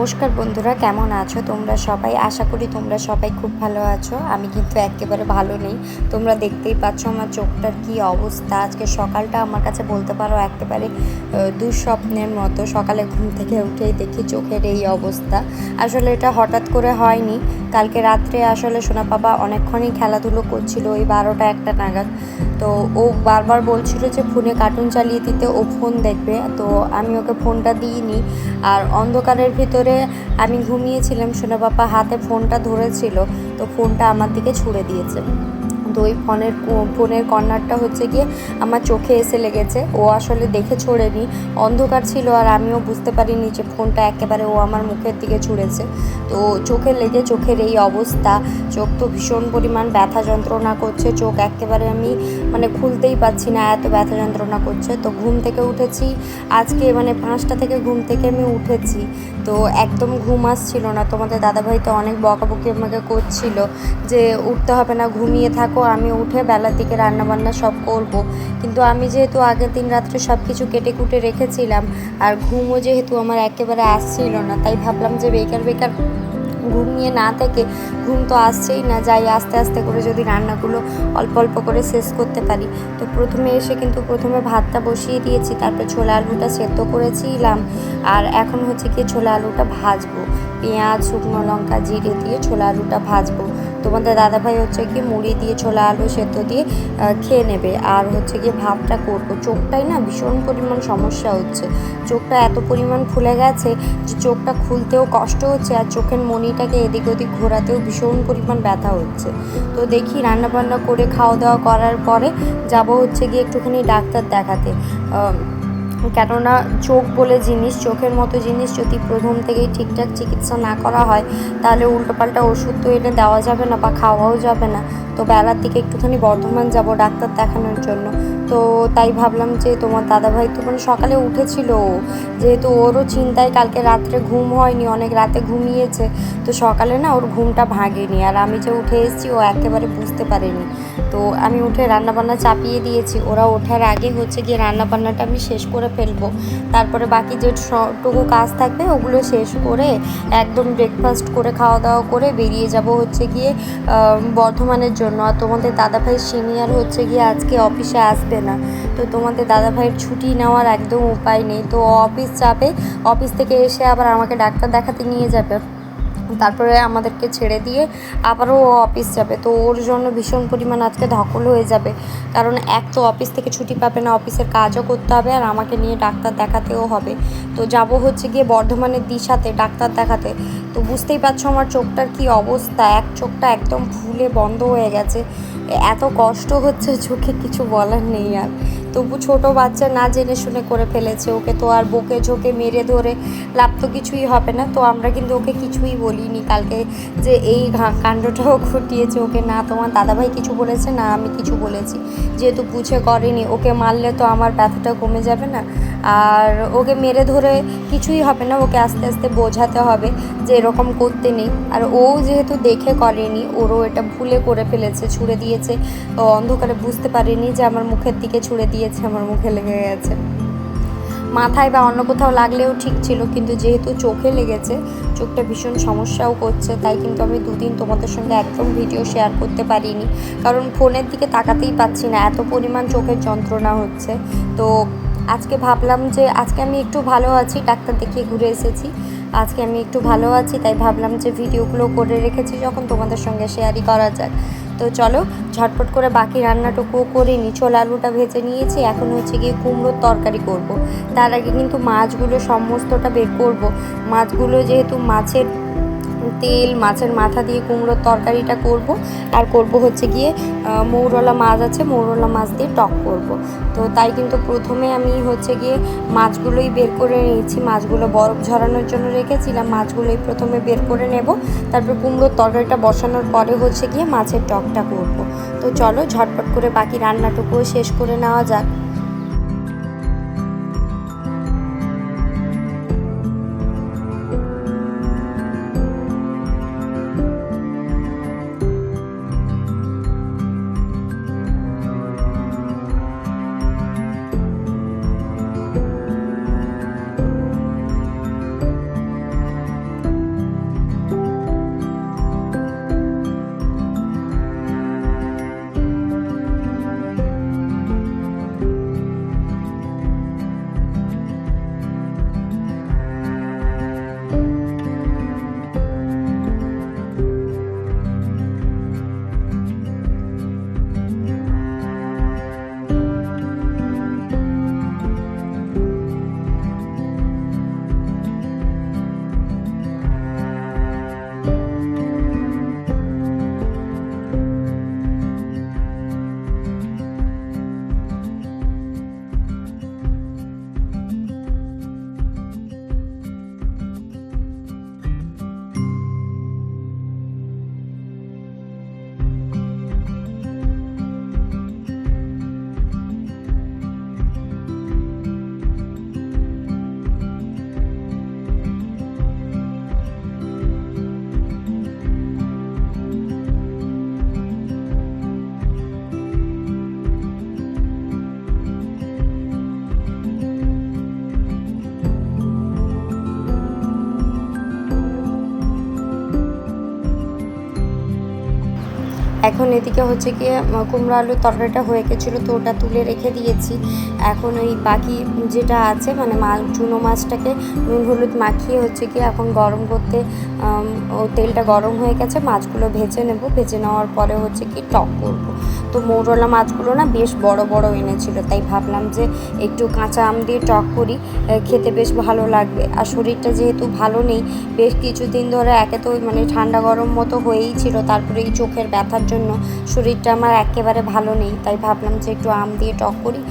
নমস্কার বন্ধুরা, কেমন আছো তোমরা সবাই? আশা করি তোমরা সবাই খুব ভালো আছো। আমি কিন্তু একেবারে ভালো নেই। তোমরা দেখতেই পাচ্ছ আমার চোখটার কি অবস্থা। আজকে সকালটা আমার কাছে বলতে পারো একেবারে দুঃস্বপ্নের মতো। সকালে ঘুম থেকে উঠেই দেখি চোখের এই অবস্থা। আসলে এটা হঠাৎ করে হয়নি। কালকে রাত্রে আসলে সোনা বাবা অনেকক্ষণই খেলাধুলো করছিল, ওই 12টা-1টা নাগাদ। তো ও বারবার বলছিল যে ফোনে কার্টুন চালিয়ে দিতে, ও ফোন দেখবে। তো আমি ওকে ফোনটা দিইনি। আর অন্ধকারের ভিতরে আমি ঘুমিয়েছিলাম, সোনা বাবা হাতে ফোনটা ধরেছিল, তো ফোনটা আমার দিকে ছুঁড়ে দিয়েছে। তো ওই ফোনের কর্নারটা হচ্ছে গিয়ে আমার চোখে এসে লেগেছে। ও আসলে দেখে ছোড়েনি, অন্ধকার ছিল আর আমিও বুঝতে পারিনি যে ফোনটা একেবারে ও আমার মুখের দিকে ছুঁড়েছে। তো চোখে লেগে চোখের এই অবস্থা। চোখ তো ভীষণ পরিমাণ ব্যথা যন্ত্রণা করছে, চোখ একেবারে আমি খুলতেই পাচ্ছি না, এত ব্যথা যন্ত্রণা করছে। তো ঘুম থেকে উঠেছি আজকে 5টা থেকে ঘুম থেকে আমি উঠেছি। তো একদম ঘুম আসছিল না। তোমাদের দাদাভাই তো অনেক বকাবকি আমাকে করছিল যে উঠতে হবে না, ঘুমিয়ে থাকো, আমি উঠে বেলার দিকে রান্নাবান্না সব করব। কিন্তু আমি যেহেতু আগের দিন রাত্রে সব কিছু কেটে কুটে রেখেছিলাম, আর ঘুমও যেহেতু আমার একেবারে আসছিল না, তাই ভাবলাম যে বেকার ঘুমিয়ে না থেকে, ঘুম তো আসছেই না, যাই আস্তে আস্তে করে যদি রান্নাগুলো অল্প অল্প করে শেষ করতে পারি। তো প্রথমে ভাতটা বসিয়ে দিয়েছি, তারপর ছোলা আলুটা সেদ্ধ করেছিলাম। আর এখন হচ্ছে কি ছোলা আলুটা ভাজবো, পেঁয়াজ, শুকনো লঙ্কা, জিরে দিয়ে ছোলা আলুটা ভাজবো। তোমাদের দাদাভাই হচ্ছে কি মুড়ি দিয়ে ছোলা আলু সেদ্ধ দিয়ে খেয়ে নেবে। আর হচ্ছে গিয়ে ভাতটা করবো। চোখটাই না ভীষণ পরিমাণ সমস্যা হচ্ছে। চোখটা এত পরিমাণ ফুলে গেছে যে চোখটা খুলতেও কষ্ট হচ্ছে, আর চোখের মণিটাকে এদিক ওদিক ঘোরাতেও ভীষণ পরিমাণ ব্যথা হচ্ছে। তো দেখি রান্নাবান্না করে খাওয়া দাওয়া করার পরে যাব হচ্ছে গিয়ে একটুখানি ডাক্তার দেখাতে। কেননা চোখ বলে জিনিস, চোখের মতো জিনিস যদি প্রথম থেকেই ঠিকঠাক চিকিৎসা না করা হয়, তাহলে উল্টোপাল্টা ওষুধ তো এনে দেওয়া যাবে না বা খাওয়াও যাবে না। তো বেলার দিকে একটুখানি বর্ধমান যাব ডাক্তার দেখানোর জন্য। তো তাই ভাবলাম যে তোমার দাদাভাই তো সকালে উঠেছিল, যেহেতু ওরও চিন্তায় কালকে রাত্রে ঘুম হয়নি, অনেক রাতে ঘুমিয়েছে। তো সকালে না ওর ঘুমটা ভাঙেনি, আর আমি যে উঠে এসেছি ও একেবারে বুঝতে পারেনি। তো আমি উঠে রান্নাবান্না চাপিয়ে দিয়েছি। ওরা ওঠার আগে হচ্ছে গিয়ে রান্নাবান্নাটা আমি শেষ করে ফেলবো। তারপরে বাকি যেটুকু কাজ থাকবে ওগুলো শেষ করে একদম ব্রেকফাস্ট করে খাওয়া দাওয়া করে বেরিয়ে যাব হচ্ছে গিয়ে বর্ধমানের জন্য। আর তোমাদের দাদাভাই সিনিয়র হচ্ছে গিয়ে আজকে অফিসে আসবে না। তো তোমাদের দাদাভাইয়ের ছুটি নেওয়ার একদম উপায় নেই। তো অফিস যাবে, অফিস থেকে এসে আবার আমাকে ডাক্তার দেখাতে নিয়ে যাবে, তারপরে আমাদেরকে ছেড়ে দিয়ে আবারও ও অফিস যাবে। তো ওর জন্য ভীষণ পরিমাণ আজকে ধকল হয়ে যাবে, কারণ এক তো অফিস থেকে ছুটি পাবে না, অফিসের কাজও করতে হবে, আর আমাকে নিয়ে ডাক্তার দেখাতেও হবে। তো যাব হচ্ছে গিয়ে বর্ধমানের দিশাতে ডাক্তার দেখাতে। তো বুঝতেই পারছো আমার চোখটার কি অবস্থা, এক চোখটা একদম ফুলে বন্ধ হয়ে গেছে, এত কষ্ট হচ্ছে চোখে কিছু বলার নেই। আর তবু ছোটো বাচ্চা না জেনে শুনে করে ফেলেছে, ওকে তো আর বকে ঝোঁকে মেরে ধরে লাভ তো কিছুই হবে না। তো আমরা কিন্তু ওকে কিছুই বলিনি কালকে যে এই কাণ্ডটাও ঘটিয়েছে ওকে, না তোমার দাদাভাই কিছু বলেছে না আমি কিছু বলেছি। যেহেতু বুঝে করেনি, ওকে মারলে তো আমার ব্যথাটা কমে যাবে না, আর ওকে মেরে ধরে কিছুই হবে না, ওকে আস্তে আস্তে বোঝাতে হবে যে এরকম করতে নেই। আর ও যেহেতু দেখে করেনি, ওরও এটা ভুলে করে ফেলেছে, ছুঁড়ে দিয়েছে। ও অন্ধকারে বুঝতে পারেনি যে আমার মুখের দিকে ছুঁড়ে দিয়েছে, আমার মুখে লেগে গেছে। মাথায় বা অন্য কোথাও লাগলেও ঠিক ছিল, কিন্তু যেহেতু চোখে লেগেছে, চোখটা ভীষণ সমস্যাও করছে। তাই কিন্তু আমি দুদিন তোমাদের সঙ্গে একদম ভিডিও শেয়ার করতে পারিনি, কারণ ফোনের দিকে তাকাতেই পাচ্ছি না, এত পরিমাণ চোখের যন্ত্রণা হচ্ছে। তো আজকে ভাবলাম যে আজকে আমি একটু ভালো আছি, ডাক্তার দেখিয়ে ঘুরে এসেছি, আজকে আমি একটু ভালো আছি, তাই ভাবলাম যে ভিডিওগুলো করে রেখেছি যখন তোমাদের সঙ্গে শেয়ারই করা যাক। তো চলো ঝটপট করে বাকি রান্নাটুকুও করে নিই। ছোলা আলুটা ভেজে নিয়েছি, এখন হচ্ছে গিয়ে কুমড়োর তরকারি করব। তার আগে কিন্তু মাছগুলো সমস্তটা বের করব। মাছগুলো যেহেতু মাছের তেল, মাছের মাথা দিয়ে কুমড়োর তরকারিটা করব। আর করব হচ্ছে গিয়ে মৌরলা মাছ আছে, মৌরলা মাছ দিয়ে টক করব। তো তাই কিন্তু প্রথমে আমি হচ্ছে গিয়ে মাছগুলোই বের করে নিয়েছি। মাছগুলো বরফ ঝরানোর জন্য রেখেছিলাম, মাছগুলোই প্রথমে বের করে নেব। তারপর কুমড়োর তরকারিটা বসানোর পরে হচ্ছে গিয়ে মাছের টকটা করব। তো চলো ঝটপট করে বাকি রান্নাটুকুও শেষ করে নেওয়া যাক। এখন এদিকে হচ্ছে গিয়ে কুমড়ো আলুর তরকারিটা হয়ে গেছিলো, তো ওটা তুলে রেখে দিয়েছি। এখন ওই বাকি যেটা আছে মানে চুনো মাছটাকে নুন হলুদ মাখিয়ে হচ্ছে গিয়ে এখন গরম করতে, ও তেলটা গরম হয়ে গেছে, মাছগুলো ভেজে নেব। ভেজে নেওয়ার পরে হচ্ছে কি টক করবো। তো মৌরলা মাছগুলো না বেশ বড় বড় এনেছিল, তাই ভাবলাম যে একটু কাঁচা আম দিয়ে টক করি, খেতে বেশ ভালো লাগবে। আর শরীরটা যেহেতু ভালো নেই বেশ কিছুদিন ধরে, একে তো মানে ঠান্ডা গরম মতো হয়েই ছিল, তারপরে এই চোখের ব্যথার জন্য শরীরটা আমার একেবারে ভালো নেই, তাই ভাবলাম যে একটু আম দিয়ে টক করি,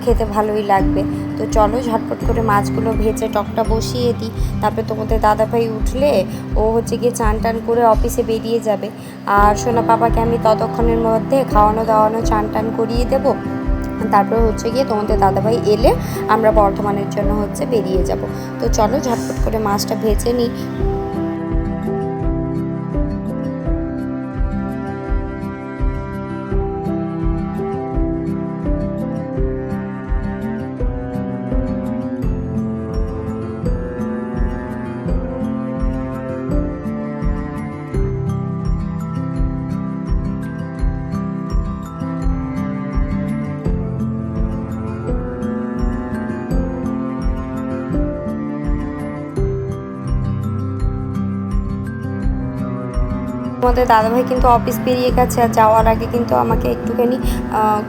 খেতে ভালোই লাগবে। তো চলো ঝটপট করে মাছগুলো ভেজে টকটা বসিয়ে দিই। তারপরে তোমাদের দাদাভাই উঠলে ও হচ্ছে গিয়ে চান টান করে অফিসে বেরিয়ে যাবে, আর সোনা পাপাকে আমি ততক্ষণের মধ্যে খাওয়ানো দাওয়ানো চান টান করিয়ে দেবো। তারপরে হচ্ছে গিয়ে তোমাদের দাদাভাই এলে আমরা বর্ধমানের জন্য হচ্ছে বেরিয়ে যাব। তো চলো ঝটপট করে মাছটা ভেজে নিই। তোমাদের দাদাভাই কিন্তু অফিস বেরিয়ে গেছে, আর যাওয়ার আগে কিন্তু আমাকে একটুখানি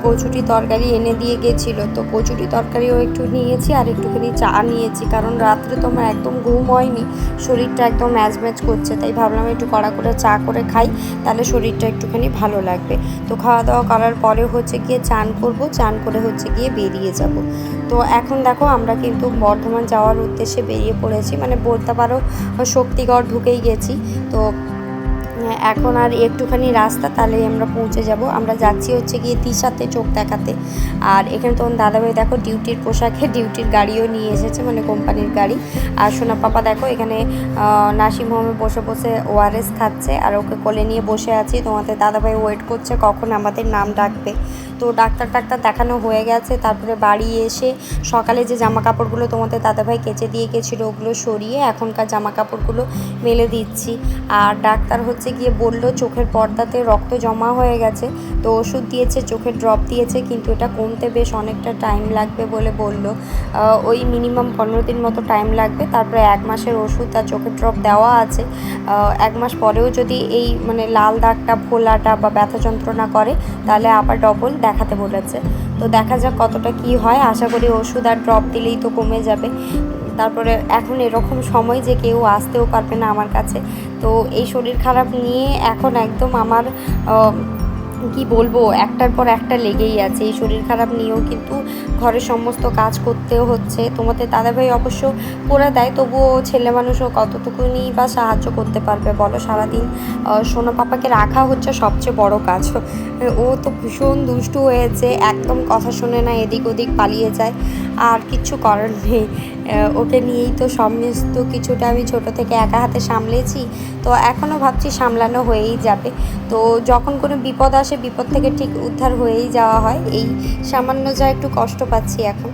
কচুরি তরকারি এনে দিয়ে গেছিলো। তো কচুরি তরকারিও একটু নিয়েছি, আর একটুখানি চা নিয়েছি, কারণ রাত্রে তো আমার একদম ঘুম হয়নি, শরীরটা একদম ম্যাচ করছে, তাই ভাবলাম একটু কড়া করে চা করে খাই, তাহলে শরীরটা একটুখানি ভালো লাগবে। তো খাওয়া দাওয়া করার পরে হচ্ছে গিয়ে চান করব, চান করে হচ্ছে গিয়ে বেরিয়ে যাব। তো এখন দেখো আমরা কিন্তু বর্ধমান যাওয়ার উদ্দেশ্যে বেরিয়ে পড়েছি, মানে বলতে পারো শক্তিগড় ঢুকেই গেছি। তো এখন আর একটুখানি রাস্তা, তাহলে আমরা পৌঁছে যাব। আমরা যাচ্ছি হচ্ছে গিয়ে দিশাতে চোখ দেখাতে। আর এখানে তখন দাদাভাই দেখো ডিউটির পোশাকে ডিউটির গাড়িও নিয়ে এসেছে, মানে কোম্পানির গাড়ি। আর সোনা পাপা দেখো এখানে নার্সিং হোমে বসে বসে ওআরএস খাচ্ছে, আর ওকে কোলে নিয়ে বসে আছি। তোমাদের দাদাভাই ওয়েট করছে কখন আমাদের নাম ডাকবে। তো ডাক্তার দেখানো হয়ে গেছে। তারপরে বাড়ি এসে সকালে যে জামা কাপড়গুলো তোমাদের দাদাভাই কেচে দিয়ে গেছিলো ওগুলো সরিয়ে এখনকার জামা কাপড়গুলো মেলে দিচ্ছি। আর ডাক্তার হচ্ছে গিয়ে বললো চোখের পর্দাতে রক্ত জমা হয়ে গেছে, তো ওষুধ দিয়েছে, চোখের ড্রপ দিয়েছে, কিন্তু এটা কমতে বেশ অনেকটা টাইম লাগবে বলে বললো। ওই মিনিমাম 15 দিন মতো টাইম লাগবে। তারপরে 1 মাসের ওষুধ আর চোখের ড্রপ দেওয়া আছে। 1 মাস পরেও যদি এই মানে লাল দাগটা ফোলাটা বা ব্যথা যন্ত্রণা করে তাহলে আবার ডবল দেখাতে বলেছে। তো দেখা যাক কতটা কি হয়, আশা করি ওষুধ আর ড্রপ দিলেই তো কমে যাবে। তারপরে এখন এরকম সময় যে কেউ আসতেও পারবে না আমার কাছে। তো এই শরীর খারাপ নিয়ে এখন একদম আমার কি বলবো, একটার পর একটা লেগেই আছে। এই শরীর খারাপ নিয়েও কিন্তু ঘরের সমস্ত কাজ করতেও হচ্ছে। তোমাদের দাদাভাই অবশ্য করে দেয়, তবুও ছেলে মানুষও কতটুকুনি বা সাহায্য করতে পারবে বলো। সারাদিন সোনা পাপাকে রাখা হচ্ছে সবচেয়ে বড় কাজ। ও তো ভীষণ দুষ্টু হয়েছে, একদম কথা শোনে না, এদিক ওদিক পালিয়ে যায়, আর কিচ্ছু করার নেই। ওকে নিয়েই তো সমস্ত কিছুটা আমি ছোটো থেকে একা হাতে সামলেছি, তো এখনও ভাবছি সামলানো হয়েই যাবে। তো যখন কোনো বিপদ আসে বিপদ থেকে ঠিক উদ্ধার হয়েই যাওয়া হয়। এই সামান্য যা একটু কষ্ট পাচ্ছি এখন।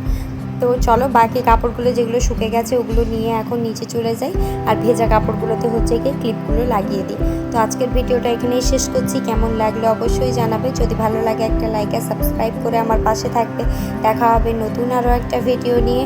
তো চলো বাকি কাপড়গুলো যেগুলো শুকে গেছে ওগুলো নিয়ে এখন নিচে চলে যাই, আর ভেজা কাপড়গুলোতে হচ্ছে গিয়ে ক্লিপগুলো লাগিয়ে দিই। তো আজকের ভিডিওটা এখানেই শেষ করছি। কেমন লাগলো অবশ্যই জানাবে, যদি ভালো লাগে একটা লাইক আর সাবস্ক্রাইব করে আমার পাশে থাকবে। দেখা হবে নতুন আরও একটা ভিডিও নিয়ে।